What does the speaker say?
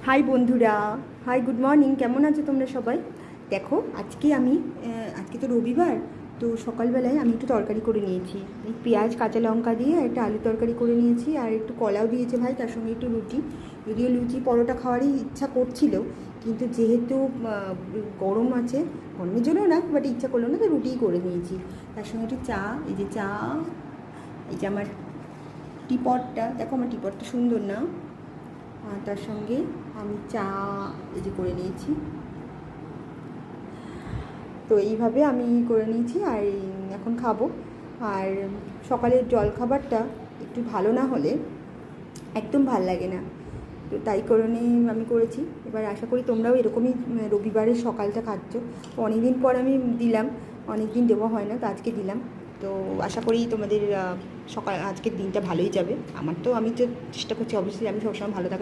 High বন্ধুরা, hi good morning. কেমন আছো তোমরা সবাই? দেখো আজকে তো রবিবার, তো সকালবেলায় আমি একটু তরকারি করে নিয়েছি। এই পেঁয়াজ কাঁচা লঙ্কা দিয়ে একটা আলু তরকারি করে নিয়েছি, আর একটু কলাও দিয়েছে ভাই, তার সঙ্গে একটু রুটি। যদিও লুচি পরোটা খাওয়ারই ইচ্ছা করছিল, কিন্তু যেহেতু গরম আছে, অন্যের জন্য না, বাট ইচ্ছা করলো না, তো রুটিই করে নিয়েছি। তার সঙ্গে একটু চা, এই যে চা, এই যে আমার টিপটটা দেখো, আমার টিপটটা সুন্দর না? আর তার সঙ্গে আমি চা এই যে করে নিয়েছি। তো এইভাবে আমি করে নিয়েছি, আর এখন খাবো। আর সকালের জলখাবারটা একটু ভালো না হলে একদম ভাল লাগে না, তো তাই কারণে আমি করেছি। এবার আশা করি তোমরাও এরকমই রবিবারের সকালটা খাচ্ছ। অনেক দিন পর আমি দিলাম, অনেক দিন দেওয়া হয় না, তো আজকে দিলাম। তো আশা করি তোমাদের আজকের দিনটা ভালোই যাবে। আমি তো চেষ্টা করছি, অবশ্যই আমি সবসময় ভালো থাকার।